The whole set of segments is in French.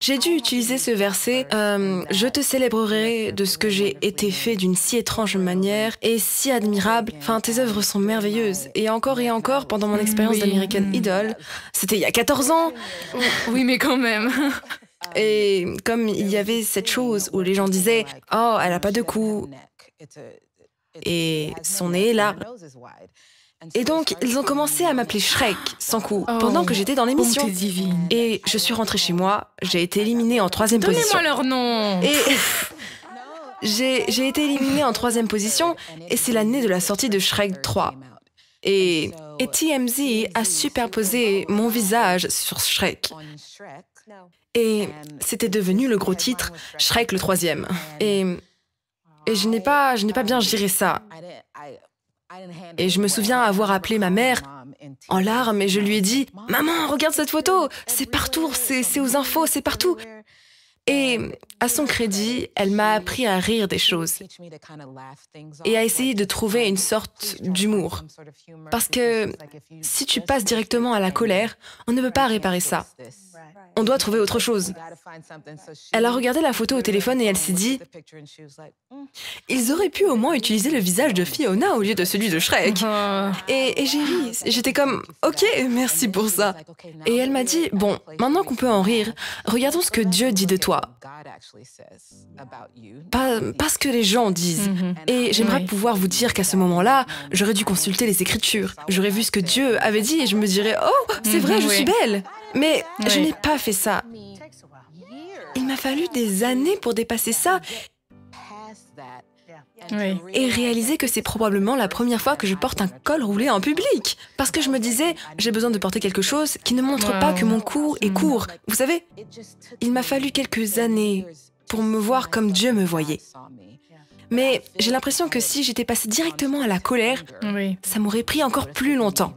j'ai dû utiliser ce verset « Je te célébrerai de ce que j'ai été fait d'une si étrange manière et si admirable. Enfin, tes œuvres sont merveilleuses. » Et encore, pendant mon expérience d'American Idol, c'était il y a 14 ans. Oui, mais quand même. Et comme il y avait cette chose où les gens disaient « Oh, elle a pas de cou. » Et son nez est là. Et donc, ils ont commencé à m'appeler Shrek, sans cou, pendant que j'étais dans l'émission. Bonté divine. Et je suis rentrée chez moi, j'ai été éliminée en 3e position. Donnez-moi leur nom. Et j'ai été éliminée en 3e position, et c'est l'année de la sortie de Shrek 3. Et TMZ a superposé mon visage sur Shrek. Et c'était devenu le gros titre, Shrek le 3e. Et je n'ai pas bien géré ça. Et je me souviens avoir appelé ma mère en larmes et je lui ai dit « Maman, regarde cette photo, c'est partout, c'est aux infos, c'est partout !» Et à son crédit, elle m'a appris à rire des choses et à essayer de trouver une sorte d'humour. Parce que si tu passes directement à la colère, on ne peut pas réparer ça. On doit trouver autre chose. Elle a regardé la photo au téléphone et elle s'est dit « Ils auraient pu au moins utiliser le visage de Fiona au lieu de celui de Shrek. » Et j'ai ri. J'étais comme « Ok, merci pour ça. » Et elle m'a dit « Bon, maintenant qu'on peut en rire, regardons ce que Dieu dit de toi. Pas ce que les gens disent. » Et j'aimerais pouvoir vous dire qu'à ce moment-là, j'aurais dû consulter les Écritures. J'aurais vu ce que Dieu avait dit et je me dirais « Oh, c'est vrai, je suis belle. » Mais je n'ai pas fait ça. Il m'a fallu des années pour dépasser ça et réaliser que c'est probablement la première fois que je porte un col roulé en public. Parce que je me disais, j'ai besoin de porter quelque chose qui ne montre pas que mon cou est court. Vous savez, il m'a fallu quelques années pour me voir comme Dieu me voyait. Mais j'ai l'impression que si j'étais passée directement à la colère, ça m'aurait pris encore plus longtemps.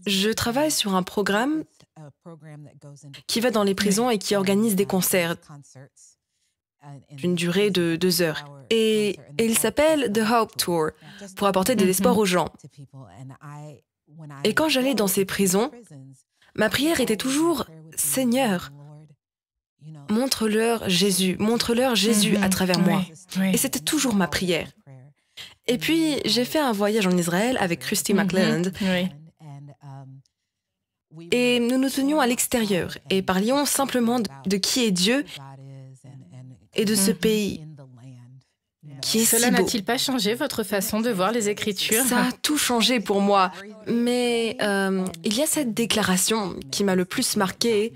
Je travaille sur un programme qui va dans les prisons et qui organise des concerts d'une durée de 2 heures. Et il s'appelle The Hope Tour, pour apporter de l'espoir aux gens. Et quand j'allais dans ces prisons, ma prière était toujours « Seigneur, montre-leur Jésus à travers moi. » Et c'était toujours ma prière. Et puis, j'ai fait un voyage en Israël avec Christy McLelland. Et nous nous tenions à l'extérieur et parlions simplement de qui est Dieu et de ce pays qui est si beau. Cela n'a-t-il pas changé votre façon de voir les Écritures? Ça a tout changé pour moi. Mais il y a cette déclaration qui m'a le plus marquée.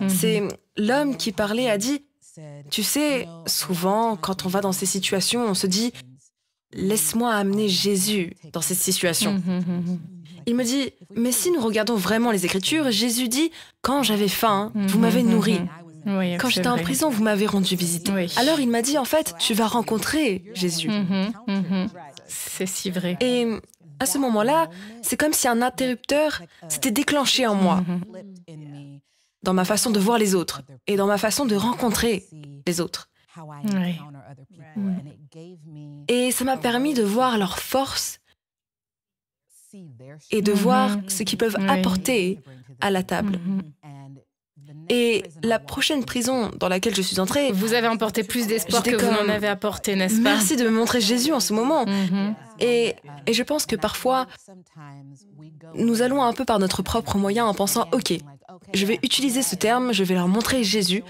C'est l'homme qui parlait a dit « Tu sais, souvent, quand on va dans ces situations, on se dit « Laisse-moi amener Jésus dans cette situation. » Il me dit, mais si nous regardons vraiment les Écritures, Jésus dit, quand j'avais faim, vous m'avez nourri. Quand j'étais en prison, vous m'avez rendu visite. Alors il m'a dit, en fait, tu vas rencontrer Jésus. C'est si vrai. Et à ce moment-là, c'est comme si un interrupteur s'était déclenché en moi, dans ma façon de voir les autres et dans ma façon de rencontrer les autres. Et ça m'a permis de voir leur force et de voir ce qu'ils peuvent apporter à la table. Et la prochaine prison dans laquelle je suis entrée... Vous avez apporté plus d'espoir que vous n'en avez apporté, n'est-ce pas? Merci de me montrer Jésus en ce moment. Et je pense que parfois, nous allons un peu par notre propre moyen en pensant « Ok, je vais utiliser ce terme, je vais leur montrer Jésus,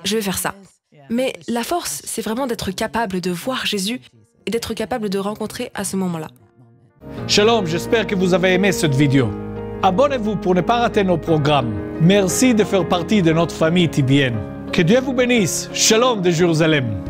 je vais faire ça. » Mais la force, c'est vraiment d'être capable de voir Jésus et d'être capable de rencontrer à ce moment-là. Shalom, j'espère que vous avez aimé cette vidéo. Abonnez-vous pour ne pas rater nos programmes. Merci de faire partie de notre famille TBN. Que Dieu vous bénisse. Shalom de Jérusalem.